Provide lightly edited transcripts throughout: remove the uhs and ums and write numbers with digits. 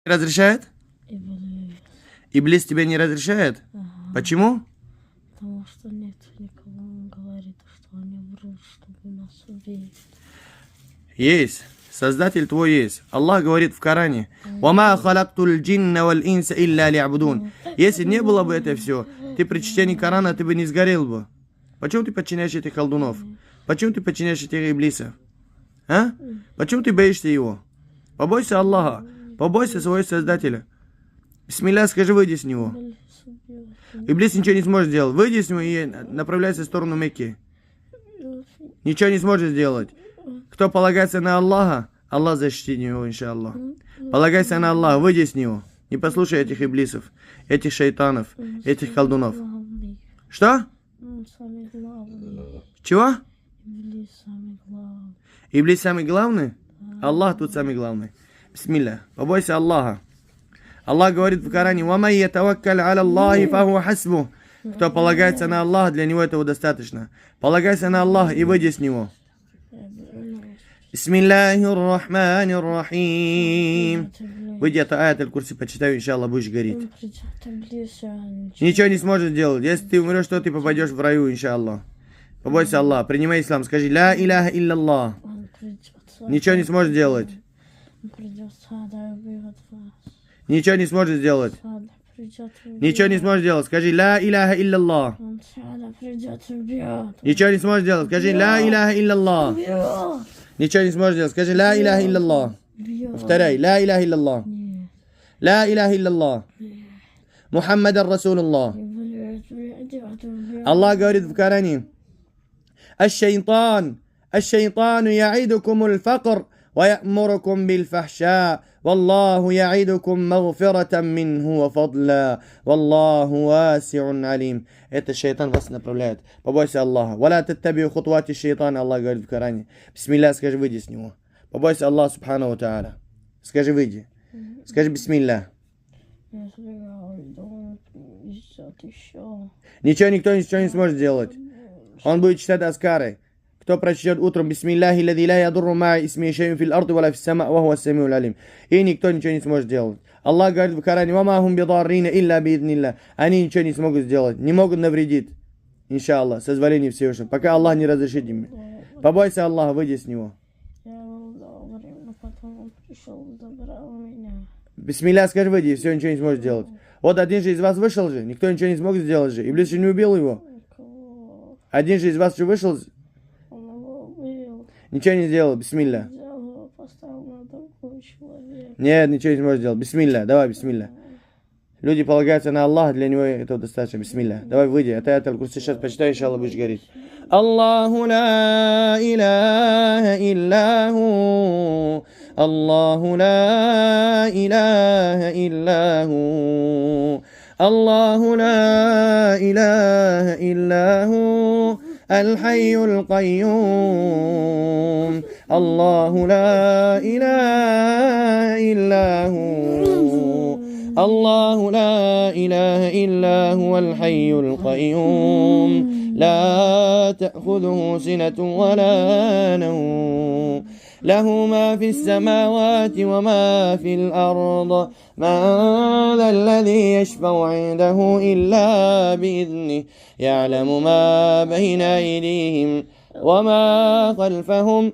Разрешает? Иблис. Иблис тебе не разрешает? Ага. Почему? Потому что нет никого, он говорит, что они врут, чтобы нас убить. Есть. Создатель твой есть. Аллах говорит в Коране: «Вама халактуль джинна валь инса илля ли'абудун». Если не было бы это все, ты при чтении Корана ты бы не сгорел бы. Почему ты подчиняешь этих колдунов? Почему ты подчиняешь этих иблисов? А? Почему ты боишься его? Побойся Аллаха. Побойся своего Создателя. Бисмилля, скажи, выйди с него. Иблис ничего не сможет сделать. Выйди с него и направляйся в сторону Мекки. Ничего не сможет сделать. Кто полагается на Аллаха, Аллах защитит его, иншаллах. Полагайся на Аллаха, выйди с него. Не послушай этих иблисов, этих шайтанов, этих колдунов. Что? Самый главный. Чего? Иблис самый главный. Иблис самый главный? Аллах тут самый главный. Бисмилля. Побойся Аллаха. Аллах говорит в Коране: «Ваман ятаваккаль аля Аллахи фахуа хасбух». Кто полагается на Аллаха, для него этого достаточно. Полагайся на Аллаха и выйди с него. Бисмиллахир рахманир рахим. Выйди это аят аль-Курси, почитай, иншаллах, будешь гореть. Ничего не сможет сделать. Если ты умрешь, то ты попадешь в раю, иншаллах. Побойся Аллаха, принимай ислам, скажи ля иляха илляллах. Ничего не сможет делать. Ничего не сможет сделать. Ничего не сможет делать. Скажи ля иляха илляллах. Ничего не сможет делать. Скажи ля иляха илляллах. Ничего не сможет делать. Скажи ля иляха илляллах. Повторяй. ля иляха илляллах. ля иляха илляллах. Мухаммадан Расулуллах. Аллах говорит в Коране: الشيطان يعدكم الفقر ويأمركم بالفحشاء والله يعدكم مغفرة منه وفضلا والله واسع عليم. Это шайтан вас направляет. Побойся Аллаха. ولا تتبعوا خطوات الشيطان. Аллах говорит в Коране. Бисмилля, скажи, выйди с него. Побойся Аллаха субхану ва тааля. Скажи, выйди. Скажи бисмилля. Ничего не сможет сделать. Он будет читать аскары. Кто прочтет утром бисмилляхи лади ла ядурру ма исми шай'ун фил арди вала фис сама ва хуа ас-сами'ул алим. И никто ничего не сможет делать. Аллах говорит в Коране: «Ва ма хум бидаррина илля бииднилля». Они ничего не смогут сделать, не могут навредить. Иншаллах, с дозволения Всевышнего. Пока Аллах не разрешит им. Побойся Аллаха, выйди с него. Бисмилля, скажи, выйди, и все, ничего не сможет сделать. Вот один же из вас вышел же, никто ничего не смог сделать же. Иблис же не убил его. Один же из вас же вышел. Ничего не сделал, бисмилля. Нет, ничего не сможешь сделать. Бисмилля, давай, бисмилля. Люди полагаются на Аллаха, для него этого достаточно. Бисмилля. Давай, выйди. Это я только сейчас почитай, иншаллах, будешь гореть. Аллаху ла иляха илляху. Аллаху ла иляха илляху. Аллаху ла иляха илляху. الحي القيوم الله لا إله إلا هو الله لا إله إلا هو الحي القيوم لا تأخذه سنة ولا نوم له ما في السماوات وما في الأرض من ذا الذي يشفع عنده إلا بإذنه يعلم ما بين أيديهم وما خلفهم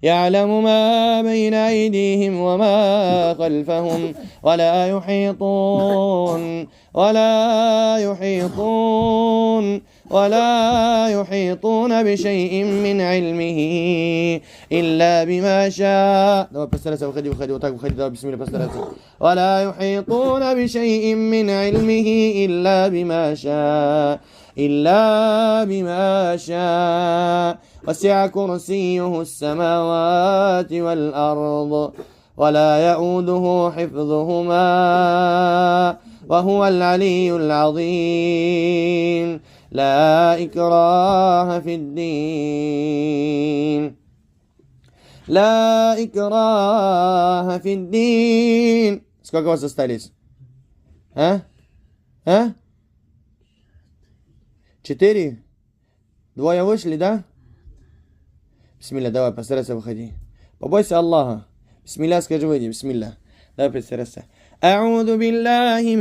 يعلم ما بين أيديهم وما خلفهم ولا يحيطون بشيء من علمه إلا بما شاء. ولا يحيطون بشيء من علمه إلا بما شاء وسع كرسيه السماوات والأرض ولا يؤوده حفظهما وهو العلي العظيم. لا إكراه في الدين. Сколько вас остались? 4? 2 вышли, да? Бисмилля, давай, постарайся выходи. Побойся Аллаха. Бисмилля скажи, выйди, бисмилля. Давай постарайся. А'уду биллахи